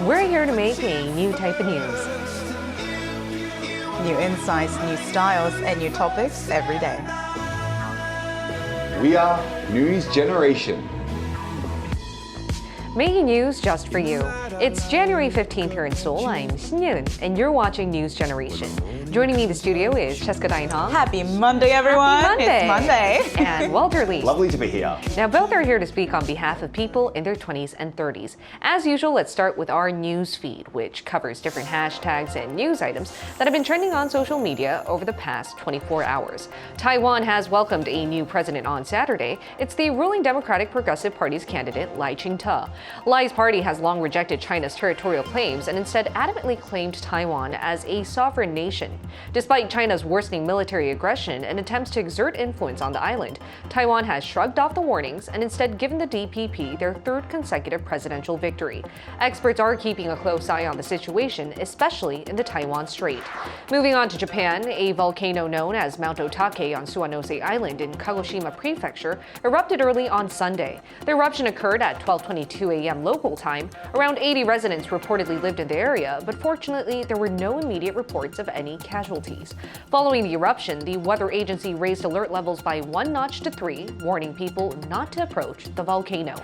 We're here to make a new type of news. New insights, new styles, and new topics every day. We are News Generation. Making news just for you. It's January 15th here in Seoul. I'm Shin-Yeun, and you're watching News Generation. Joining me in the studio is Cheska Dain-ha. Happy Monday, everyone. Happy Monday. It's Monday. And Walter Lee. Lovely to be here. Now, both are here to speak on behalf of people in their 20s and 30s. As usual, let's start with our news feed, which covers different hashtags and news items that have been trending on social media over the past 24 hours. Taiwan has welcomed a new president on Saturday. It's the ruling Democratic Progressive Party's candidate, Lai Ching-te. Lai's party has long rejected China's territorial claims and instead adamantly claimed Taiwan as a sovereign nation. Despite China's worsening military aggression and attempts to exert influence on the island, Taiwan has shrugged off the warnings and instead given the DPP their third consecutive presidential victory. Experts are keeping a close eye on the situation, especially in the Taiwan Strait. Moving on to Japan, a volcano known as Mount Otake on Suwanose Island in Kagoshima Prefecture erupted early on Sunday. The eruption occurred at 12:22 a.m. local time. Around 80 residents reportedly lived in the area, but fortunately there were no immediate reports of any casualties. Following the eruption, the weather agency raised alert levels by 1 notch to 3, warning people not to approach the volcano.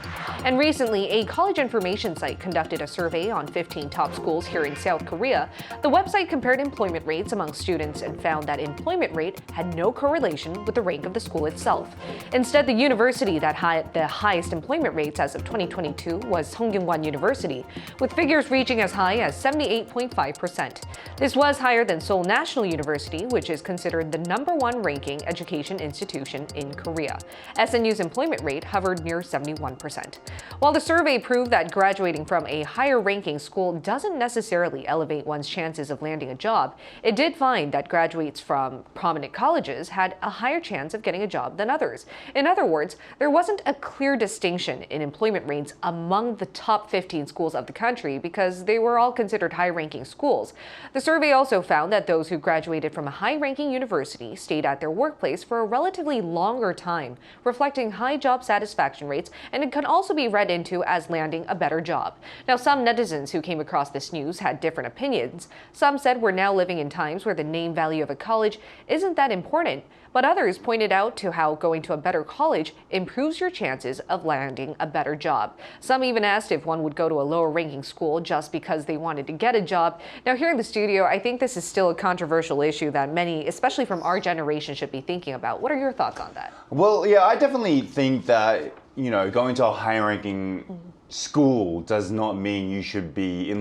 And recently, a college information site conducted a survey on 15 top schools here in South Korea. The website compared employment rates among students and found that employment rate had no correlation with the rank of the school itself. Instead, the university that had the highest employment rates as of 2022 was Songyungwan University, with figures reaching as high as 78.5%. This was higher than Seoul National University, which is considered the #1 ranking education institution in Korea. SNU's employment rate hovered near 71%. While the survey proved that graduating from a higher ranking school doesn't necessarily elevate one's chances of landing a job, it did find that graduates from prominent colleges had a higher chance of getting a job than others. In other words, there wasn't a clear distinction in employment rates among the top 15 schools of the country because they were all considered high-ranking schools. The survey also found that those who graduated from a high-ranking university stayed at their workplace for a relatively longer time, reflecting high job satisfaction rates, and it can also be read into as landing a better job. Now, some netizens who came across this news had different opinions. Some said we're now living in times where the name value of a college isn't that important, but others pointed out to how going to a better college improves your chances of landing a better job. Some even asked if one would go to a lower-ranking school just because they wanted to get a job. Now, here in the studio, I think this is still a controversial issue that many, especially from our generation, should be thinking about. What are your thoughts on that? Well, yeah, I definitely think that, going to a high-ranking school does not mean you should be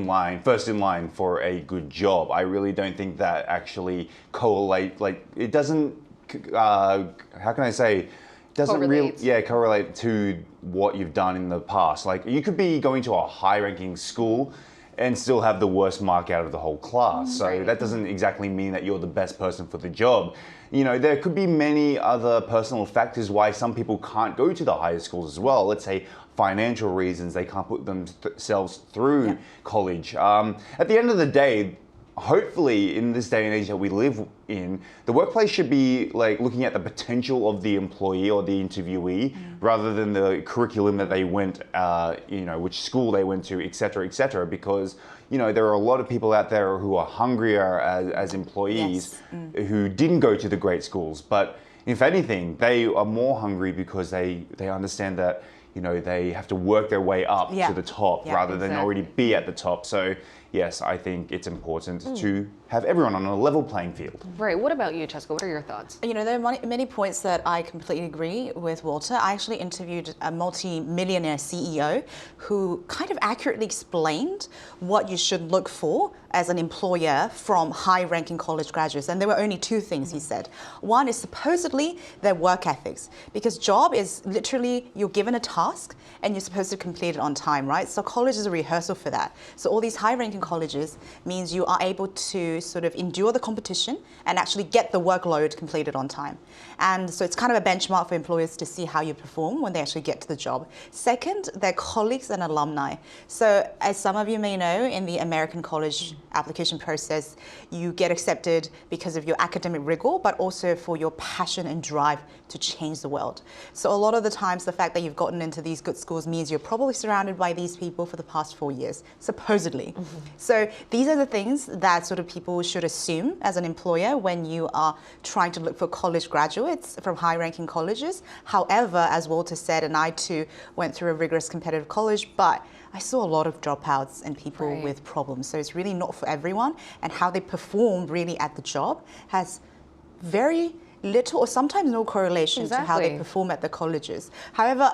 first in line for a good job. I really don't think that actually it doesn't, how can I say, doesn't really correlate to what you've done in the past. Like, you could be going to a high-ranking school and still have the worst mark out of the whole class. So that doesn't exactly mean that you're the best person for the job. There could be many other personal factors why some people can't go to the higher schools as well. Let's say financial reasons, they can't put themselves through college. At the end of the day, hopefully in this day and age that we live in, the workplace should be looking at the potential of the employee or the interviewee rather than the curriculum that they went, which school they went to, etc., because there are a lot of people out there who are hungrier as employees who didn't go to the great schools. But if anything, they are more hungry because they understand that they have to work their way up to the top rather than already be at the top. So yes, I think it's important to have everyone on a level playing field. Right. What about you, Cheska? What are your thoughts? There are many points that I completely agree with Walter. I actually interviewed a multi-millionaire CEO who kind of accurately explained what you should look for as an employer from high-ranking college graduates. And there were only two things he said. One is supposedly their work ethics, because job is literally you're given a task and you're supposed to complete it on time, right? So college is a rehearsal for that. So all these high-ranking colleges means you are able to sort of endure the competition and actually get the workload completed on time. And so it's kind of a benchmark for employers to see how you perform when they actually get to the job. Second, they're colleagues and alumni. So as some of you may know, in the American college application process, you get accepted because of your academic rigor, but also for your passion and drive to change the world. So a lot of the times, the fact that you've gotten into these good schools means you're probably surrounded by these people for the past 4 years, supposedly. So these are the things that sort of people should assume as an employer when you are trying to look for college graduates from high-ranking colleges. However, as Walter said, and I too went through a rigorous competitive college, but I saw a lot of dropouts and people with problems. So it's really not for everyone. And how they perform really at the job has very little or sometimes no correlation to how they perform at the colleges. However,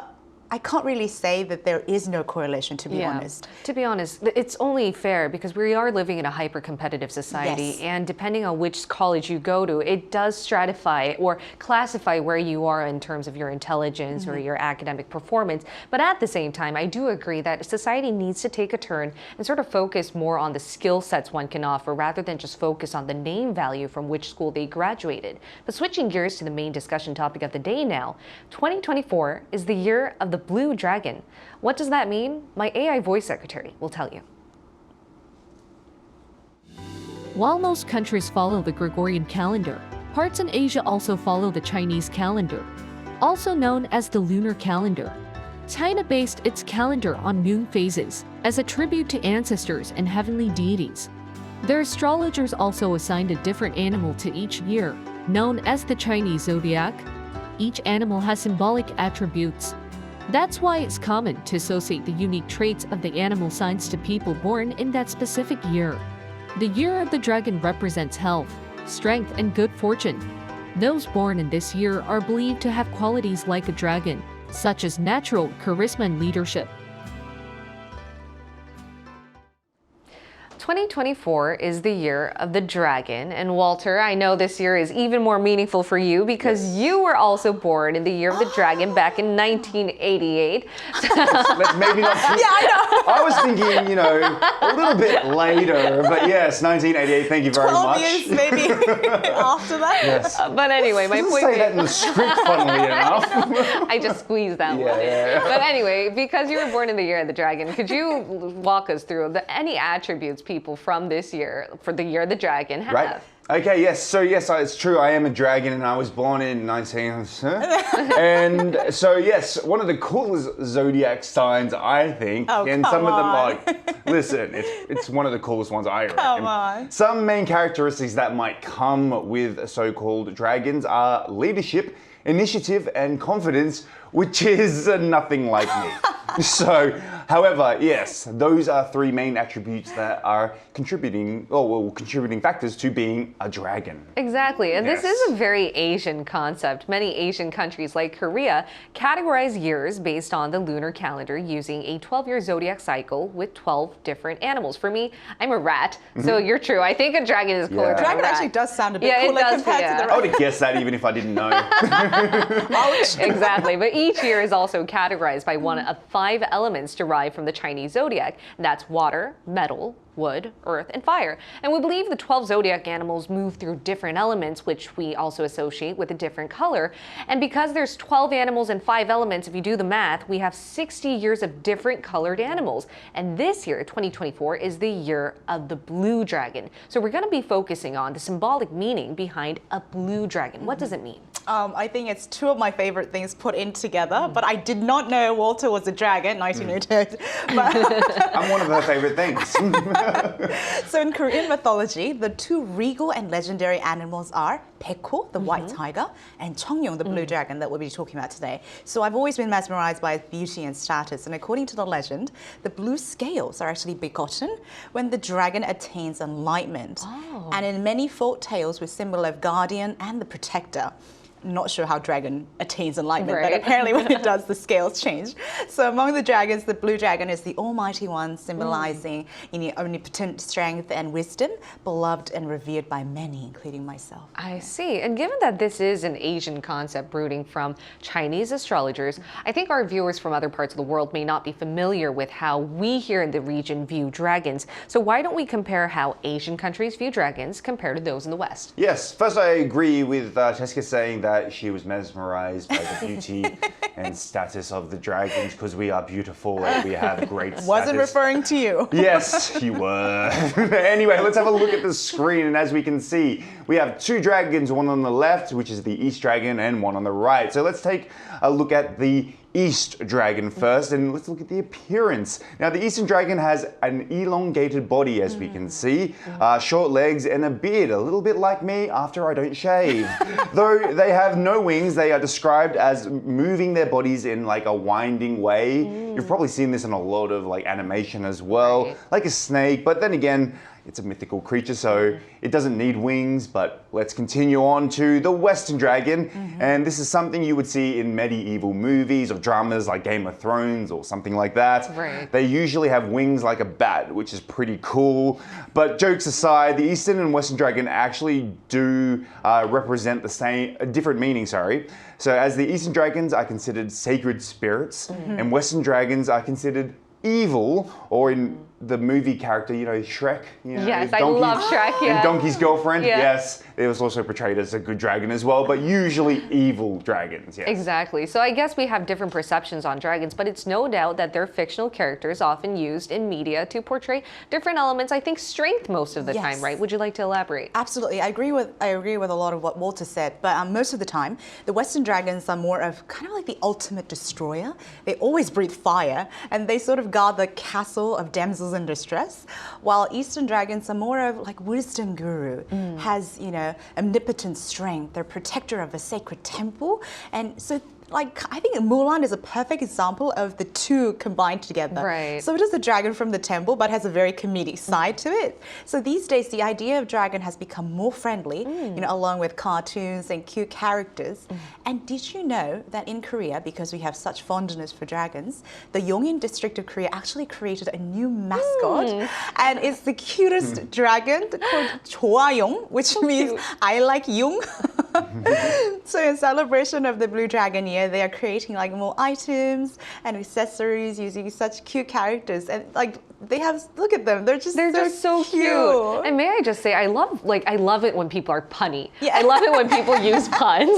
I can't really say that there is no correlation, to be honest. To be honest, it's only fair because we are living in a hyper-competitive society, and depending on which college you go to, it does stratify or classify where you are in terms of your intelligence or your academic performance. But at the same time, I do agree that society needs to take a turn and sort of focus more on the skill sets one can offer rather than just focus on the name value from which school they graduated. But switching gears to the main discussion topic of the day now, 2024 is the year of the Blue Dragon. What does that mean? My AI voice secretary will tell you. While most countries follow the Gregorian calendar, parts in Asia also follow the Chinese calendar, also known as the lunar calendar. China based its calendar on moon phases as a tribute to ancestors and heavenly deities. Their astrologers also assigned a different animal to each year, known as the Chinese zodiac. Each animal has symbolic attributes. That's why it's common to associate the unique traits of the animal signs to people born in that specific year. The year of the dragon represents health, strength, and good fortune. Those born in this year are believed to have qualities like a dragon, such as natural charisma and leadership. 2024 is the year of the dragon, and Walter, I know this year is even more meaningful for you because you were also born in the year of the dragon back in 1988. Let's maybe not. I know. I was thinking, a little bit later, but yes, 1988. Thank you very 12 much. years maybe after that. Yes. But anyway, my Doesn't point say being, that in the script, funnily enough. I just squeezed that one. Yeah. But anyway, because you were born in the year of the dragon, could you walk us through any attributes people from this year, for the year of the dragon, have? Right. Okay, yes. So yes, it's true. I am a dragon, and I was born in 1900. And so yes, one of the coolest zodiac signs, I think. Oh, and come some on. of them are. Listen, it's one of the coolest ones, I reckon. Come on. Some main characteristics that might come with so-called dragons are leadership, initiative, and confidence, which is nothing like me. So, however, yes, those are three main attributes that are contributing factors to being a dragon. Exactly, and Yes. this is a very Asian concept. Many Asian countries like Korea categorize years based on the lunar calendar using a 12-year zodiac cycle with 12 different animals. For me, I'm a rat, so you're true. I think a dragon is cooler Yeah. than a Dragon rat. actually does sound a bit Yeah, it cooler does, compared yeah. to the I would have guessed that even if I didn't know. Exactly, but each year is also categorized by one of 5 elements derived from the Chinese zodiac. That's water, metal, wood, earth, and fire. And we believe the 12 zodiac animals move through different elements, which we also associate with a different color. And because there's 12 animals and 5 elements, if you do the math, we have 60 years of different colored animals. And this year, 2024, is the year of the blue dragon. So we're going to be focusing on the symbolic meaning behind a blue dragon. What does it mean? I think it's two of my favorite things put in together, but I did not know Walter was a dragon, 1988. But I'm one of her favorite things. so in Korean mythology, the two regal and legendary animals are Baekho, the white tiger, and Cheongyong, the blue dragon that we'll be talking about today. So I've always been mesmerized by its beauty and status, and according to the legend, the blue scales are actually begotten when the dragon attains enlightenment. And in many folk tales, with symbol of guardian and the protector. not sure how dragon attains enlightenment, but Right. apparently when it does, the scales change. So among the dragons, the blue dragon is the almighty one, symbolizing omnipotent strength and wisdom, beloved and revered by many, including myself. I see. And given that this is an Asian concept rooting from Chinese astrologers, I think our viewers from other parts of the world may not be familiar with how we here in the region view dragons. So why don't we compare how Asian countries view dragons compared to those in the West? Yes, first I agree with Jessica saying that she was mesmerized by the beauty and status of the dragons because we are beautiful and we have great status. Wasn't referring to you. Yes, you were. Anyway, let's have a look at the screen, and as we can see, we have two dragons, one on the left, which is the East Dragon, and one on the right. So let's take a look at the East Dragon first, and let's look at the appearance. Now, the Eastern Dragon has an elongated body, as we can see, short legs and a beard, a little bit like me after I don't shave. Though they have no wings, they are described as moving their bodies in like a winding way. You've probably seen this in a lot of like animation as well, Right. like a snake, but then again, it's a mythical creature, so it doesn't need wings. But let's continue on to the Western Dragon. And this is something you would see in medieval movies or dramas like Game of Thrones or something like that. Right. They usually have wings like a bat, which is pretty cool. But jokes aside, the Eastern and Western Dragon actually do represent the same, a different meaning, sorry. So as the Eastern Dragons are considered sacred spirits, and Western Dragons are considered evil, or in the movie character, you know, Shrek. You know, Yes, I love Shrek, yeah. And Donkey's girlfriend, Yeah. yes. It was also portrayed as a good dragon as well, but usually evil dragons, yes. Exactly. So I guess we have different perceptions on dragons, but it's no doubt that they're fictional characters often used in media to portray different elements. I think strength most of the Yes. time, right? Would you like to elaborate? Absolutely, I agree with a lot of what Walter said. But most of the time, the Western dragons are more of kind of like the ultimate destroyer. They always breathe fire, and they sort of guard the castle of damsels in distress. While Eastern dragons are more of like wisdom guru, has omnipotent strength. They're protector of a sacred temple, and so. Like, I think Mulan is a perfect example of the two combined together. Right. So it is a dragon from the temple, but has a very comedic side to it. So these days, the idea of dragon has become more friendly, along with cartoons and cute characters. And did you know that in Korea, because we have such fondness for dragons, the Yongin district of Korea actually created a new mascot, and it's the cutest dragon called 좋아용, which means cute. I like Yung. So in celebration of the Blue Dragon Year, they are creating like more items and accessories using such cute characters, and like they have, look at them, they're just so cute. And may I just say, I love it when people are punny. Yeah. I love it when people use puns.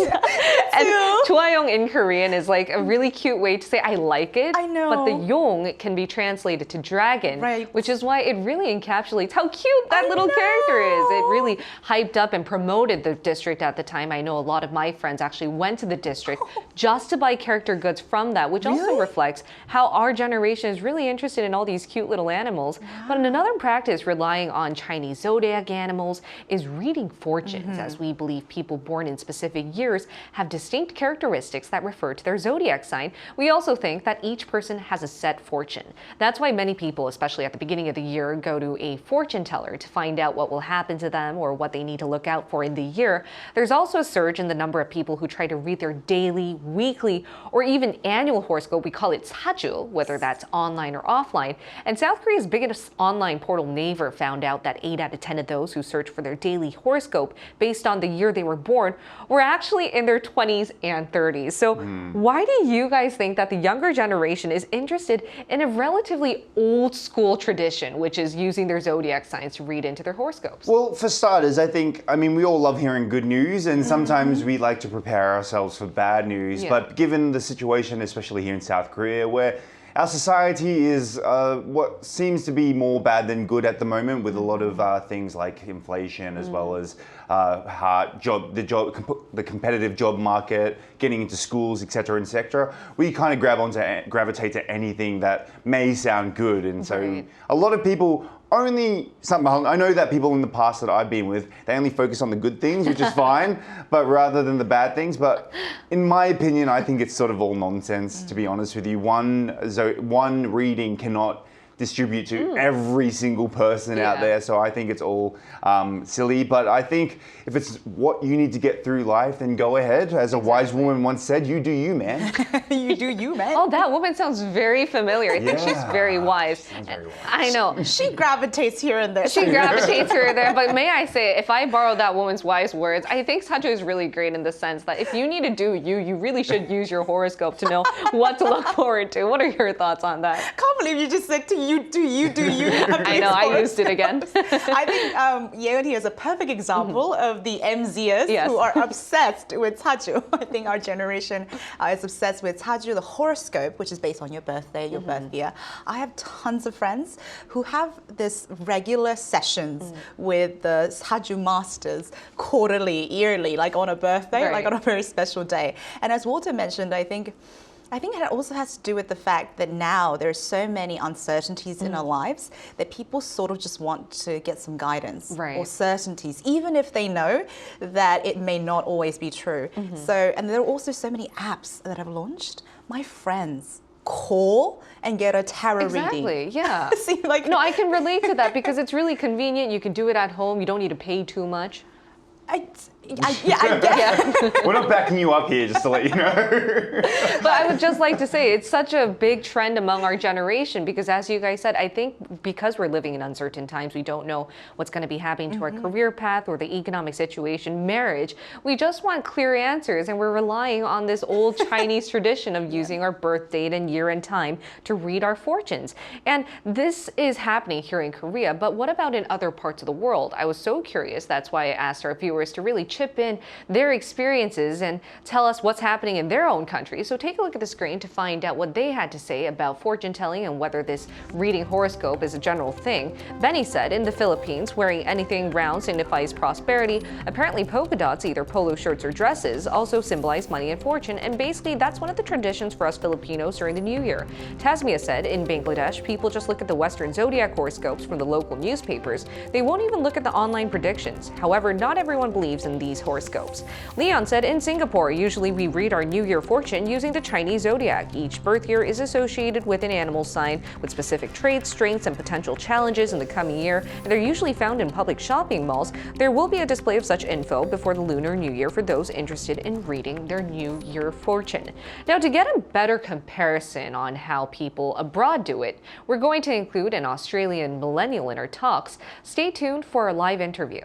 And too. Choayong in Korean is like a really cute way to say I like it. I know. But the yong can be translated to dragon, Right. which is why it really encapsulates how cute that little character is. It really hyped up and promoted the district at the time. I know a lot of my friends actually went to the district just to buy character goods from that, which also Really? reflects how our generation is really interested in all these cute little animals. But another practice relying on Chinese zodiac animals is reading fortunes, as we believe people born in specific years have distinct characteristics that refer to their zodiac sign. We also think that each person has a set fortune. That's why many people, especially at the beginning of the year, go to a fortune teller to find out what will happen to them or what they need to look out for in the year. There's also a surge in the number of people who try to read their daily, weekly, or even annual horoscope. We call it saju, whether that's online or offline. And South Korea's biggest online portal Naver found out that 8 out of 10 of those who search for their daily horoscope based on the year they were born were actually in their 20s and 30s. So why do you guys think that the younger generation is interested in a relatively old school tradition, which is using their zodiac signs to read into their horoscopes? Well, for starters, I mean, we all love hearing good news, and sometimes we like to prepare ourselves for bad news. Yeah. But given the situation, especially here in South Korea, where our society is what seems to be more bad than good at the moment, with a lot of things like inflation, as well as the competitive job market, getting into schools, etc., etc. We kind of gravitate to anything that may sound good, and so Right. a lot of people I know that people in the past that I've been with, they only focus on the good things, which is fine, but rather than the bad things. But in my opinion, I think it's sort of all nonsense, to be honest with you. One reading cannot distribute to every single person out there. So I think it's all silly. But I think if it's what you need to get through life, then go ahead. As a wise woman once said, you do you, man. You do you, man. Oh, that woman sounds very familiar. I think she's very wise. Sounds very wise. I know. She gravitates here and there. She gravitates here and there, but may I say, if I borrow that woman's wise words, I think Saju is really great in the sense that if you need to do you really should use your horoscope to know what to look forward to. What are your thoughts on that? I can't believe you just said to you, do you, do you. I know, I used it again. I think Yeon here is a perfect example of the MZers Yes. who are obsessed with saju. I think our generation is obsessed with saju, the horoscope, which is based on your birthday, your birth year. I have tons of friends who have this regular sessions with the saju masters quarterly, yearly, like on a birthday, Right. like on a very special day. And as Walter mentioned, I think it also has to do with the fact that now there's so many uncertainties in our lives that people sort of just want to get some guidance Right. or certainties, even if they know that it may not always be true. So, and there are also so many apps that have launched. My friends call and get a tarot reading. Exactly, yeah. See, like, No, I can relate to that because it's really convenient. You can do it at home. You don't need to pay too much. I get. We're not backing you up here, just to let you know. But I would just like to say it's such a big trend among our generation because as you guys said, I think because we're living in uncertain times, we don't know what's going to be happening to our career path or the economic situation, marriage. We just want clear answers and we're relying on this old Chinese tradition of using our birth date and year and time to read our fortunes. And this is happening here in Korea, but what about in other parts of the world? I was so curious, that's why I asked our viewers to really chip in their experiences and tell us what's happening in their own country. So take a look at the screen to find out what they had to say about fortune telling and whether this reading horoscope is a general thing. Benny said in the Philippines, wearing anything round signifies prosperity. Apparently polka dots, either polo shirts or dresses, also symbolize money and fortune, and basically that's one of the traditions for us Filipinos during the New Year. Tasmia said in Bangladesh, people just look at the Western zodiac horoscopes from the local newspapers. They won't even look at the online predictions. However, not everyone believes in these horoscopes. Leon said in Singapore, usually we read our New Year fortune using the Chinese zodiac. Each birth year is associated with an animal sign with specific traits, strengths, and potential challenges in the coming year, and they're usually found in public shopping malls. There will be a display of such info before the Lunar New Year for those interested in reading their New Year fortune. Now, to get a better comparison on how people abroad do it, we're going to include an Australian millennial in our talks. Stay tuned for a live interview.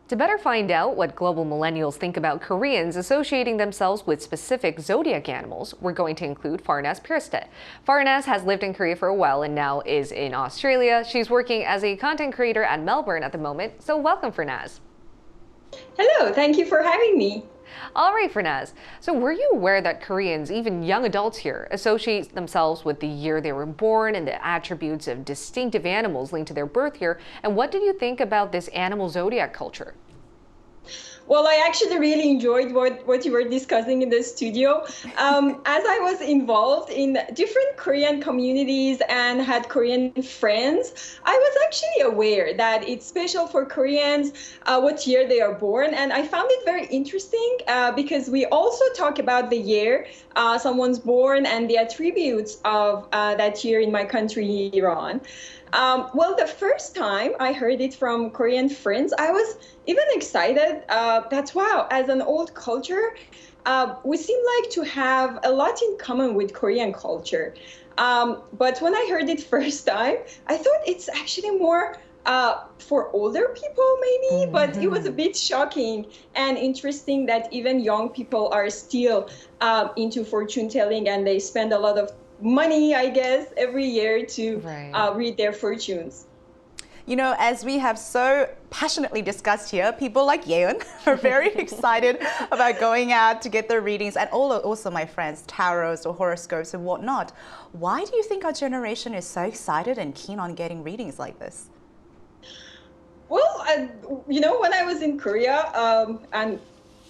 To better find out what global millennials think about Koreans associating themselves with specific zodiac animals, we're going to include Farnaz Pirstedt. Farnaz has lived in Korea for a while and now is in Australia. She's working as a content creator at Melbourne at the moment, so welcome, Farnaz. Hello, thank you for having me. All right, Farnaz. So were you aware that Koreans, even young adults here, associate themselves with the year they were born and the attributes of distinctive animals linked to their birth year? And what did you think about this animal zodiac culture? Well, I actually really enjoyed what you were discussing in the studio. As I was involved in different Korean communities and had Korean friends, I was actually aware that it's special for Koreans what year they are born. And I found it very interesting because we also talk about the year someone's born and the attributes of that year in my country, Iran. Well, the first time I heard it from Korean friends, I was even excited. That's wow, as an old culture, we seem like to have a lot in common with Korean culture. But when I heard it first time, I thought it's actually more for older people maybe, but it was a bit shocking and interesting that even young people are still into fortune telling and they spend a lot of money, I guess, every year to read their fortunes. You know, as we have so passionately discussed here, people like Yeon are very excited about going out to get their readings, and also my friends, tarots or horoscopes and whatnot. Why do you think our generation is so excited and keen on getting readings like this? Well, you know, when I was in Korea, and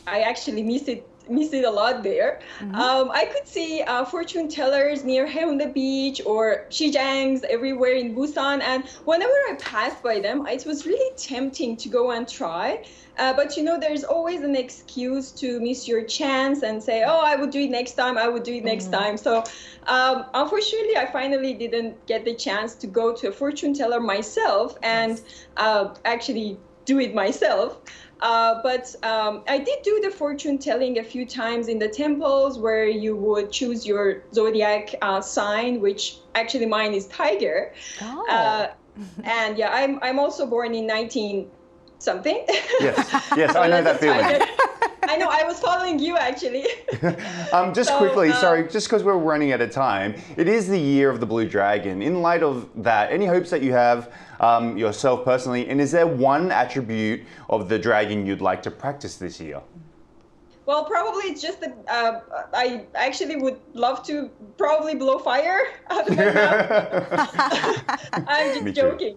I actually miss it a lot there. I could see fortune tellers near Haeundae Beach or Shijangs everywhere in Busan, and whenever I passed by them, it was really tempting to go and try. But you know, there's always an excuse to miss your chance and say, "Oh, I would do it next time. I would do it next time." So, unfortunately, I finally didn't get the chance to go to a fortune teller myself and actually do it myself. But I did do the fortune telling a few times in the temples where you would choose your zodiac sign, which actually mine is tiger. Oh. And yeah, I'm also born in 19 something. Yes, I know that feeling. I know, I was following you actually. Just quickly, sorry, just because we're running out of time, it is the year of the Blue Dragon. In light of that, any hopes that you have yourself personally, and is there one attribute of the dragon you'd like to practice this year? Well, probably it's just that I actually would love to probably blow fire out of my mouth. I'm just joking.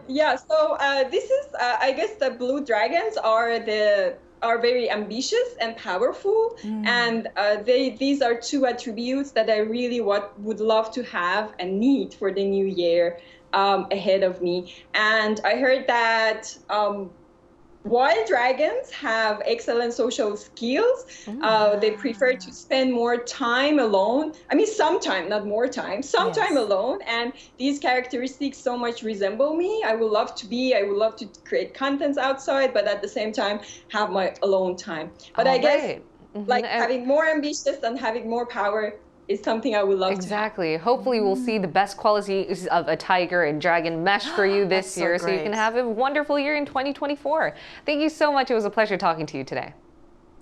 Yeah, so this is, I guess the blue dragons are very ambitious and powerful, and these are two attributes that I really would love to have and need for the new year ahead of me. And I heard that while dragons have excellent social skills, they prefer to spend more time alone. I mean, sometime, not more time, sometime alone. And these characteristics so much resemble me. I would love to create contents outside, but at the same time, have my alone time. But I guess like having more ambitious and having more power is something I would love to have. Exactly. Hopefully we'll see the best qualities of a tiger and dragon mesh for you this year, so you can have a wonderful year in 2024. Thank you so much. It was a pleasure talking to you today.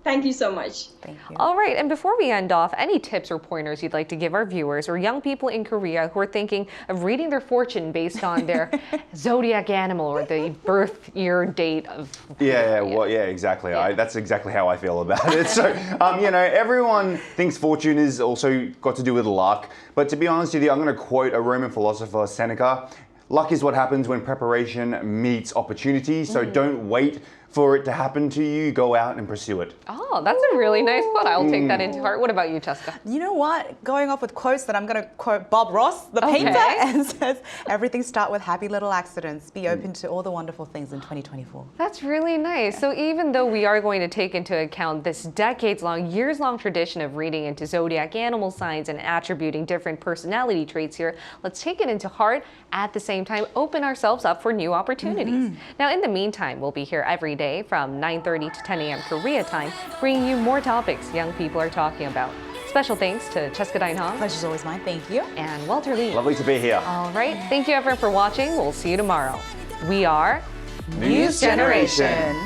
Thank you so much. Thank you. All right, and before we end off, any tips or pointers you'd like to give our viewers or young people in Korea who are thinking of reading their fortune based on their zodiac animal or the birth year date of... Exactly. That's exactly how I feel about it. So, you know, everyone thinks fortune is also got to do with luck, but to be honest with you, I'm going to quote a Roman philosopher, Seneca. Luck is what happens when preparation meets opportunity, so don't wait for it to happen to you, go out and pursue it. Oh, that's a really nice quote. I'll take that into heart. What about you, Cheska? You know what? Going off with quotes that I'm going to quote Bob Ross, the painter, and says, everything start with happy little accidents. Be open to all the wonderful things in 2024. That's really nice. So even though we are going to take into account this decades-long, years-long tradition of reading into zodiac animal signs and attributing different personality traits here, let's take it into heart. At the same time, open ourselves up for new opportunities. Now, in the meantime, we'll be here every day from 9:30 to 10 a.m. Korea time, bringing you more topics young people are talking about. Special thanks to Cheska Dainhong. Pleasure's always mine. Thank you. And Walter Lee. Lovely to be here. All right. Thank you everyone for watching. We'll see you tomorrow. We are News Generation.